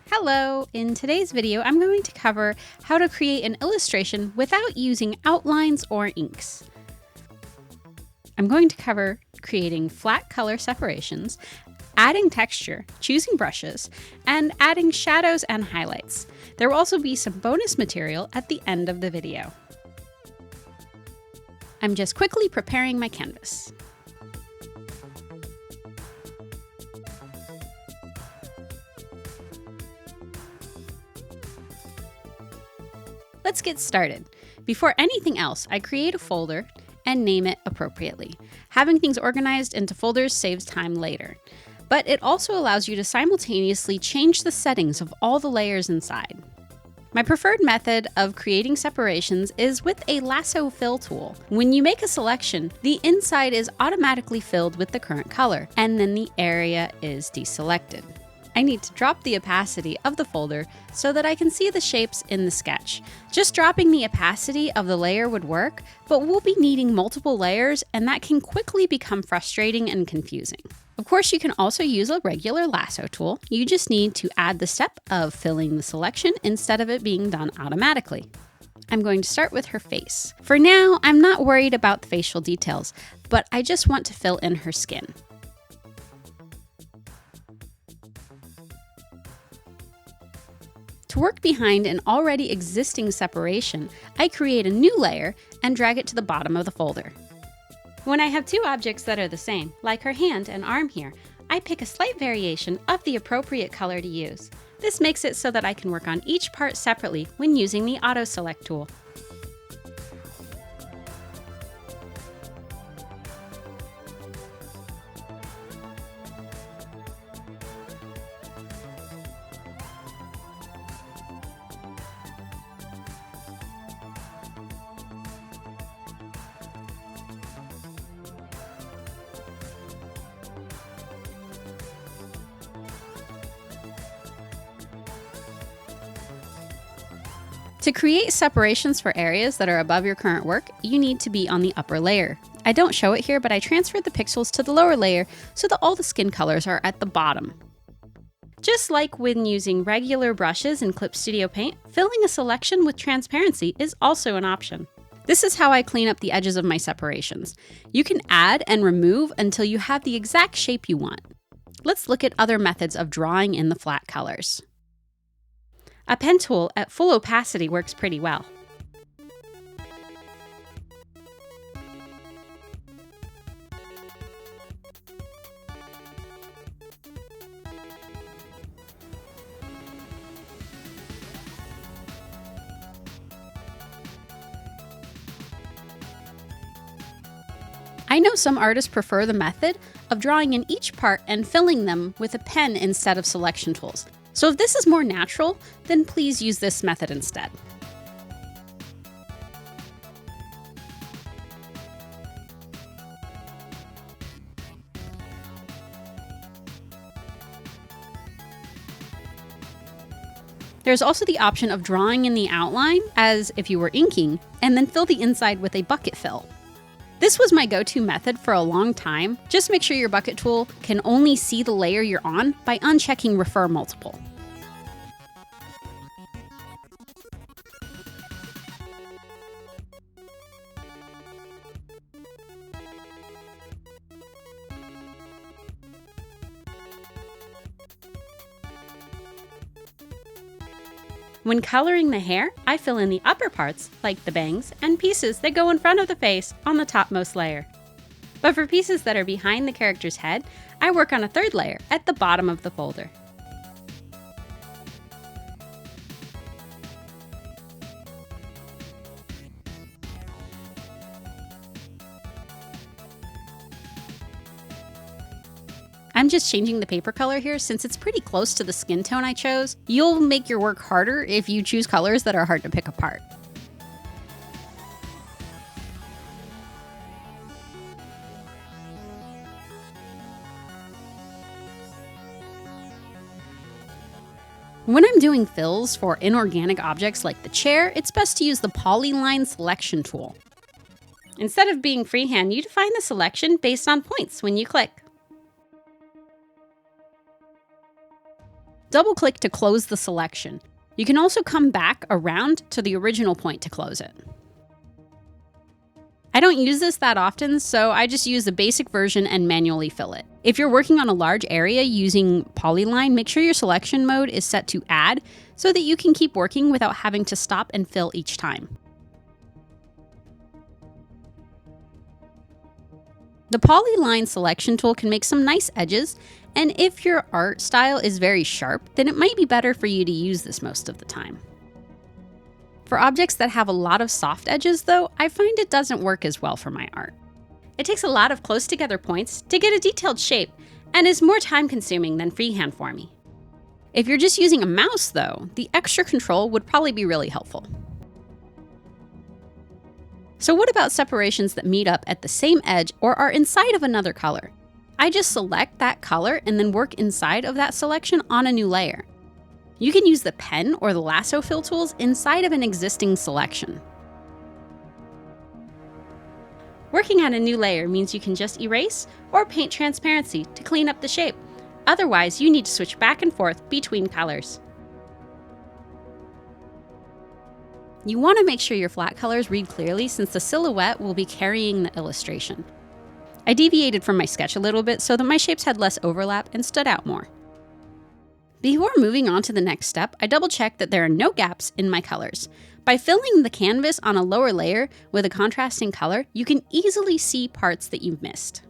Hello! In today's video, I'm going to cover how to create an illustration without using outlines or inks. I'm going to cover creating flat color separations, adding texture, choosing brushes, and adding shadows and highlights. There will also be some bonus material at the end of the video. I'm just quickly preparing my canvas. Let's get started. Before anything else, I create a folder and name it appropriately. Having things organized into folders saves time later, but it also allows you to simultaneously change the settings of all the layers inside. My preferred method of creating separations is with a lasso fill tool. When you make a selection, the inside is automatically filled with the current color, and then the area is deselected. I need to drop the opacity of the folder so that I can see the shapes in the sketch. Just dropping the opacity of the layer would work, but we'll be needing multiple layers, and that can quickly become frustrating and confusing. Of course, you can also use a regular lasso tool. You just need to add the step of filling the selection instead of it being done automatically. I'm going to start with her face. For now, I'm not worried about the facial details, but I just want to fill in her skin. To work behind an already existing separation, I create a new layer and drag it to the bottom of the folder. When I have two objects that are the same, like her hand and arm here, I pick a slight variation of the appropriate color to use. This makes it so that I can work on each part separately when using the Auto Select tool. To create separations for areas that are above your current work, you need to be on the upper layer. I don't show it here, but I transferred the pixels to the lower layer so that all the skin colors are at the bottom. Just like when using regular brushes in Clip Studio Paint, filling a selection with transparency is also an option. This is how I clean up the edges of my separations. You can add and remove until you have the exact shape you want. Let's look at other methods of drawing in the flat colors. A pen tool at full opacity works pretty well. I know some artists prefer the method of drawing in each part and filling them with a pen instead of selection tools. So if this is more natural, then please use this method instead. There's also the option of drawing in the outline as if you were inking, and then fill the inside with a bucket fill. This was my go-to method for a long time. Just make sure your bucket tool can only see the layer you're on by unchecking Refer Multiple. When coloring the hair, I fill in the upper parts, like the bangs, and pieces that go in front of the face on the topmost layer. But for pieces that are behind the character's head, I work on a third layer at the bottom of the folder. I'm just changing the paper color here since it's pretty close to the skin tone I chose. You'll make your work harder if you choose colors that are hard to pick apart. When I'm doing fills for inorganic objects like the chair, it's best to use the Polyline Selection tool. Instead of being freehand, you define the selection based on points when you click. Double-click to close the selection. You can also come back around to the original point to close it. I don't use this that often, so I just use the basic version and manually fill it. If you're working on a large area using Polyline, make sure your selection mode is set to Add so that you can keep working without having to stop and fill each time. The Polyline selection tool can make some nice edges, and if your art style is very sharp, then it might be better for you to use this most of the time. For objects that have a lot of soft edges, though, I find it doesn't work as well for my art. It takes a lot of close together points to get a detailed shape, and is more time consuming than freehand for me. If you're just using a mouse, though, the extra control would probably be really helpful. So what about separations that meet up at the same edge or are inside of another color? I just select that color and then work inside of that selection on a new layer. You can use the pen or the lasso fill tools inside of an existing selection. Working on a new layer means you can just erase or paint transparency to clean up the shape. Otherwise, you need to switch back and forth between colors. You want to make sure your flat colors read clearly since the silhouette will be carrying the illustration. I deviated from my sketch a little bit so that my shapes had less overlap and stood out more. Before moving on to the next step, I double-check that there are no gaps in my colors. By filling the canvas on a lower layer with a contrasting color, you can easily see parts that you've missed.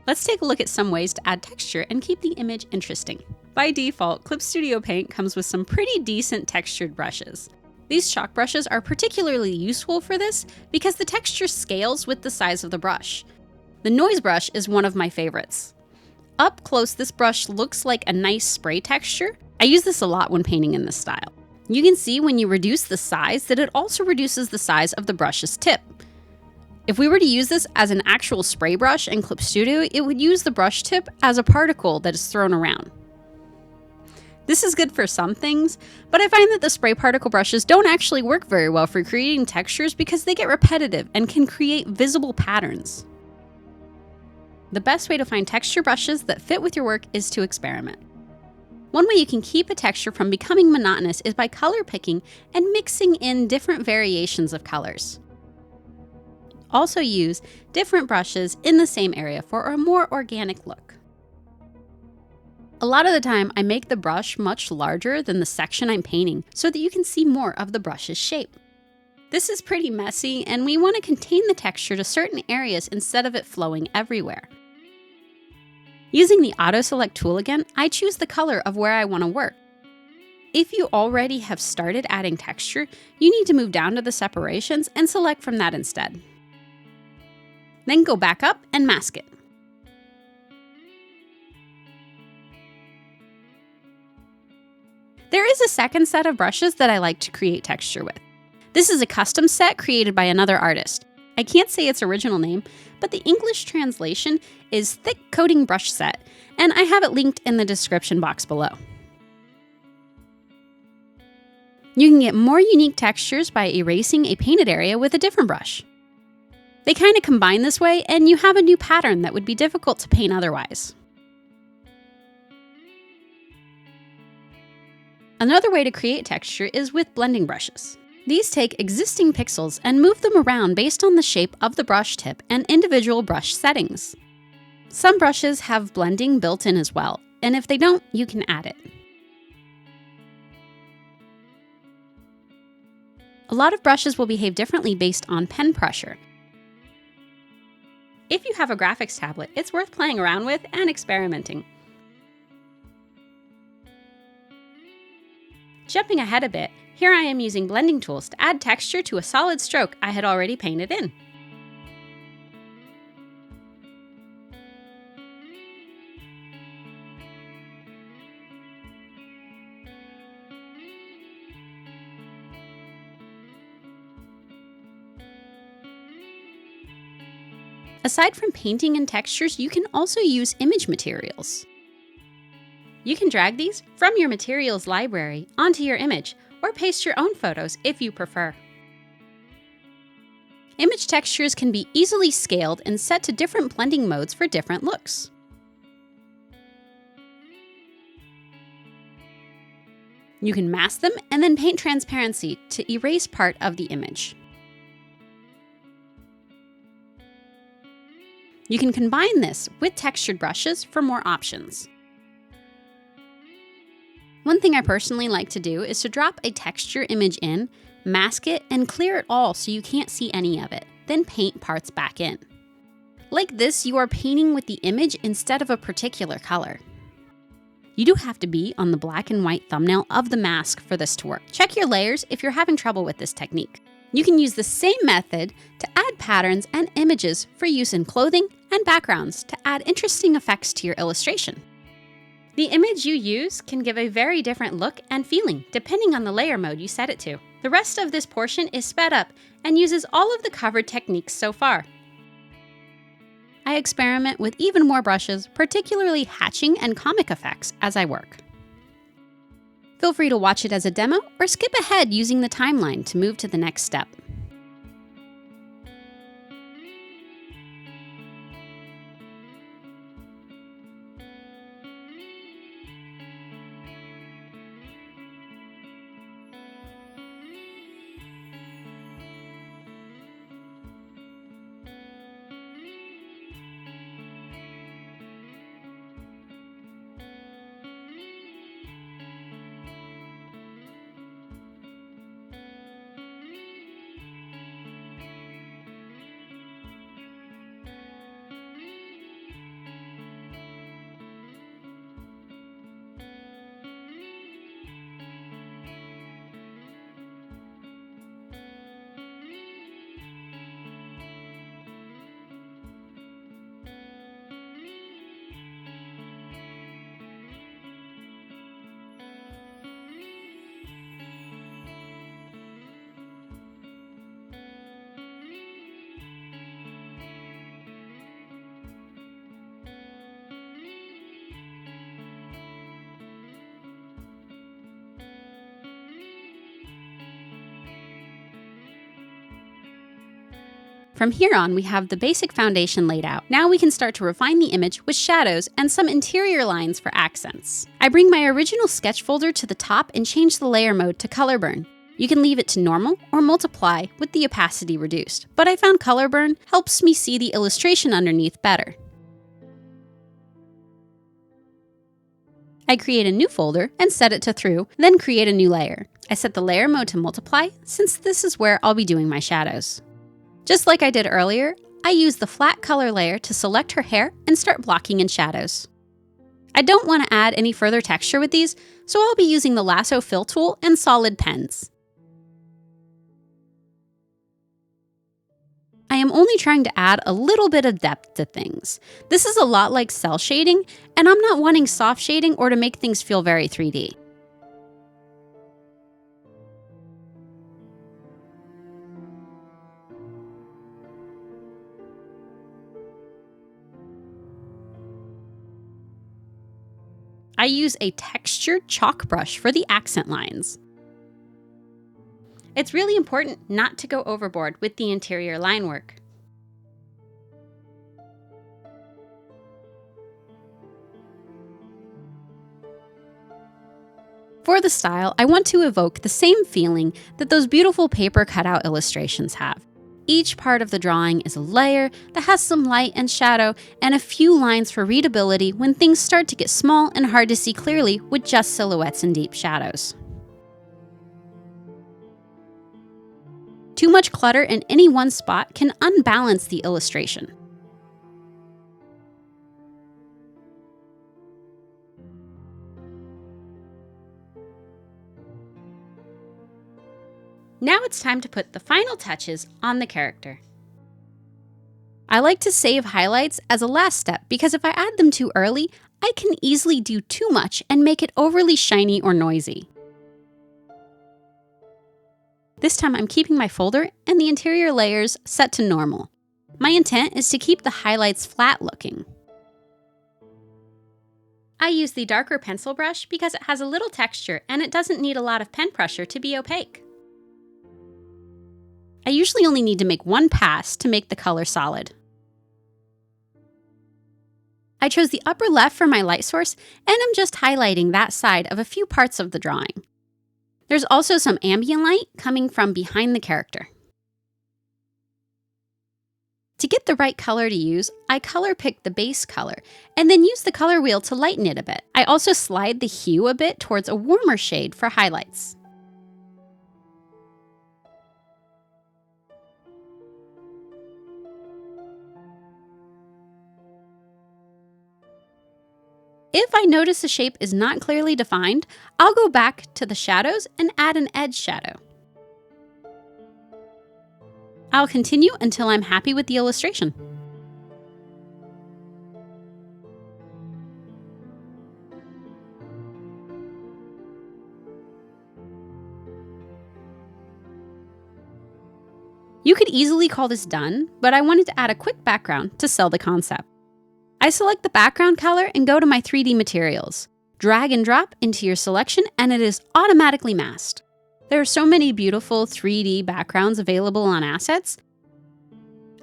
Let's take a look at some ways to add texture and keep the image interesting. By default, Clip Studio Paint comes with some pretty decent textured brushes. These chalk brushes are particularly useful for this because the texture scales with the size of the brush. The noise brush is one of my favorites. Up close, this brush looks like a nice spray texture. I use this a lot when painting in this style. You can see when you reduce the size that it also reduces the size of the brush's tip. If we were to use this as an actual spray brush in Clip Studio, it would use the brush tip as a particle that is thrown around. This is good for some things, but I find that the spray particle brushes don't actually work very well for creating textures because they get repetitive and can create visible patterns. The best way to find texture brushes that fit with your work is to experiment. One way you can keep a texture from becoming monotonous is by color picking and mixing in different variations of colors. Also use different brushes in the same area for a more organic look. A lot of the time, I make the brush much larger than the section I'm painting so that you can see more of the brush's shape. This is pretty messy, and we want to contain the texture to certain areas instead of it flowing everywhere. Using the Auto Select tool again, I choose the color of where I want to work. If you already have started adding texture, you need to move down to the separations and select from that instead. Then go back up and mask it. There is a second set of brushes that I like to create texture with. This is a custom set created by another artist. I can't say its original name, but the English translation is Thick Coating Brush Set, and I have it linked in the description box below. You can get more unique textures by erasing a painted area with a different brush. They kind of combine this way, and you have a new pattern that would be difficult to paint otherwise. Another way to create texture is with blending brushes. These take existing pixels and move them around based on the shape of the brush tip and individual brush settings. Some brushes have blending built in as well, and if they don't, you can add it. A lot of brushes will behave differently based on pen pressure. If you have a graphics tablet, it's worth playing around with and experimenting. Jumping ahead a bit, here I am using blending tools to add texture to a solid stroke I had already painted in. Aside from painting and textures, you can also use image materials. You can drag these from your materials library onto your image, or paste your own photos if you prefer. Image textures can be easily scaled and set to different blending modes for different looks. You can mask them and then paint transparency to erase part of the image. You can combine this with textured brushes for more options. One thing I personally like to do is to drop a texture image in, mask it, and clear it all so you can't see any of it, then paint parts back in. Like this, you are painting with the image instead of a particular color. You do have to be on the black and white thumbnail of the mask for this to work. Check your layers if you're having trouble with this technique. You can use the same method to add patterns and images for use in clothing and backgrounds to add interesting effects to your illustration. The image you use can give a very different look and feeling depending on the layer mode you set it to. The rest of this portion is sped up and uses all of the covered techniques so far. I experiment with even more brushes, particularly hatching and comic effects as I work. Feel free to watch it as a demo or skip ahead using the timeline to move to the next step. From here on, we have the basic foundation laid out. Now we can start to refine the image with shadows and some interior lines for accents. I bring my original sketch folder to the top and change the layer mode to color burn. You can leave it to normal or multiply with the opacity reduced, but I found color burn helps me see the illustration underneath better. I create a new folder and set it to through, then create a new layer. I set the layer mode to multiply since this is where I'll be doing my shadows. Just like I did earlier, I use the flat color layer to select her hair and start blocking in shadows. I don't want to add any further texture with these, so I'll be using the lasso fill tool and solid pens. I am only trying to add a little bit of depth to things. This is a lot like cell shading, and I'm not wanting soft shading or to make things feel very 3D. I use a textured chalk brush for the accent lines. It's really important not to go overboard with the interior line work. For the style, I want to evoke the same feeling that those beautiful paper cutout illustrations have. Each part of the drawing is a layer that has some light and shadow and a few lines for readability when things start to get small and hard to see clearly with just silhouettes and deep shadows. Too much clutter in any one spot can unbalance the illustration. Now it's time to put the final touches on the character. I like to save highlights as a last step because if I add them too early, I can easily do too much and make it overly shiny or noisy. This time I'm keeping my folder and the interior layers set to normal. My intent is to keep the highlights flat looking. I use the darker pencil brush because it has a little texture and it doesn't need a lot of pen pressure to be opaque. I usually only need to make one pass to make the color solid. I chose the upper left for my light source, and I'm just highlighting that side of a few parts of the drawing. There's also some ambient light coming from behind the character. To get the right color to use, I color pick the base color, and then use the color wheel to lighten it a bit. I also slide the hue a bit towards a warmer shade for highlights. If I notice a shape is not clearly defined, I'll go back to the shadows and add an edge shadow. I'll continue until I'm happy with the illustration. You could easily call this done, but I wanted to add a quick background to sell the concept. I select the background color and go to my 3D materials. Drag and drop into your selection and it is automatically masked. There are so many beautiful 3D backgrounds available on assets.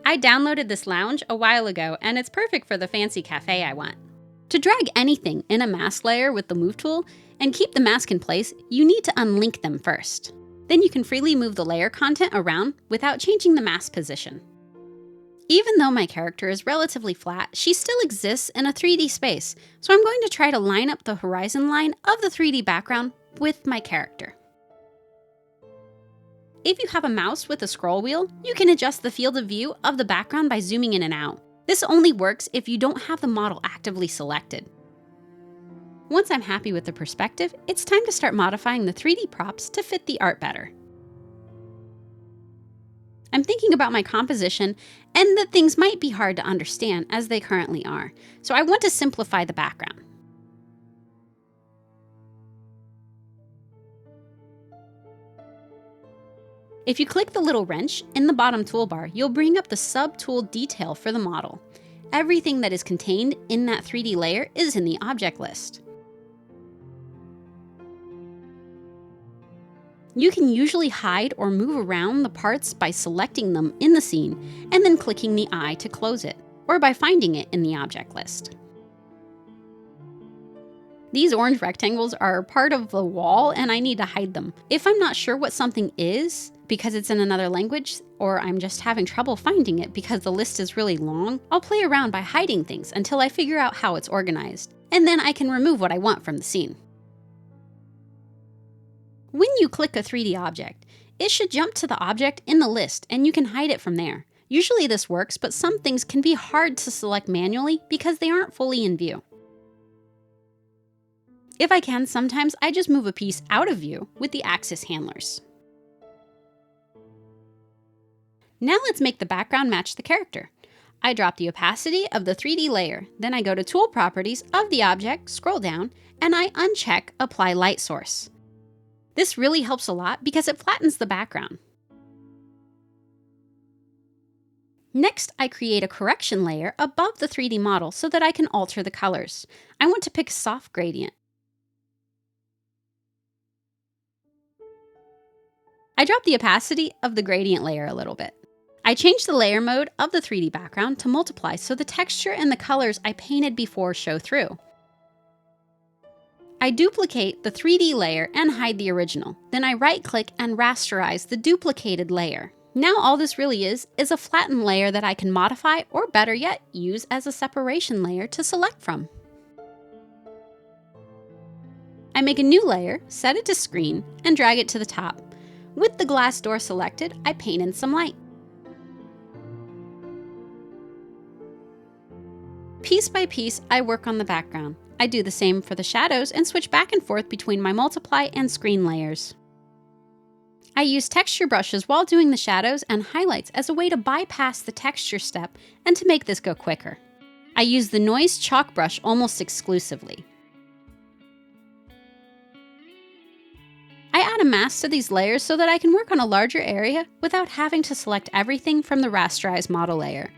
I downloaded this lounge a while ago and it's perfect for the fancy cafe I want. To drag anything in a mask layer with the Move tool and keep the mask in place, you need to unlink them first. Then you can freely move the layer content around without changing the mask position. Even though my character is relatively flat, she still exists in a 3D space, so I'm going to try to line up the horizon line of the 3D background with my character. If you have a mouse with a scroll wheel, you can adjust the field of view of the background by zooming in and out. This only works if you don't have the model actively selected. Once I'm happy with the perspective, it's time to start modifying the 3D props to fit the art better. I'm thinking about my composition and that things might be hard to understand as they currently are, so I want to simplify the background. If you click the little wrench in the bottom toolbar, you'll bring up the sub-tool detail for the model. Everything that is contained in that 3D layer is in the object list. You can usually hide or move around the parts by selecting them in the scene and then clicking the eye to close it, or by finding it in the object list. These orange rectangles are part of the wall and I need to hide them. If I'm not sure what something is because it's in another language, or I'm just having trouble finding it because the list is really long, I'll play around by hiding things until I figure out how it's organized, and then I can remove what I want from the scene. When you click a 3D object, it should jump to the object in the list and you can hide it from there. Usually this works, but some things can be hard to select manually because they aren't fully in view. If I can, sometimes I just move a piece out of view with the axis handlers. Now let's make the background match the character. I drop the opacity of the 3D layer, then I go to Tool Properties of the object, scroll down, and I uncheck Apply Light Source. This really helps a lot because it flattens the background. Next, I create a correction layer above the 3D model so that I can alter the colors. I want to pick a soft gradient. I drop the opacity of the gradient layer a little bit. I change the layer mode of the 3D background to multiply so the texture and the colors I painted before show through. I duplicate the 3D layer and hide the original. Then I right-click and rasterize the duplicated layer. Now all this really is a flattened layer that I can modify, or better yet, use as a separation layer to select from. I make a new layer, set it to screen, and drag it to the top. With the glass door selected, I paint in some light. Piece by piece, I work on the background. I do the same for the shadows and switch back and forth between my multiply and screen layers. I use texture brushes while doing the shadows and highlights as a way to bypass the texture step and to make this go quicker. I use the noise chalk brush almost exclusively. I add a mask to these layers so that I can work on a larger area without having to select everything from the rasterized model layer.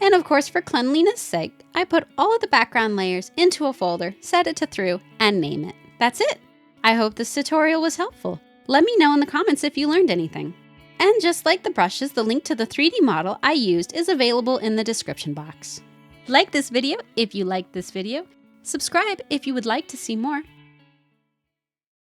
And of course, for cleanliness' sake, I put all of the background layers into a folder, set it to through, and name it. That's it. I hope this tutorial was helpful. Let me know in the comments if you learned anything. And just like the brushes, the link to the 3D model I used is available in the description box. Like this video if you liked this video. Subscribe if you would like to see more.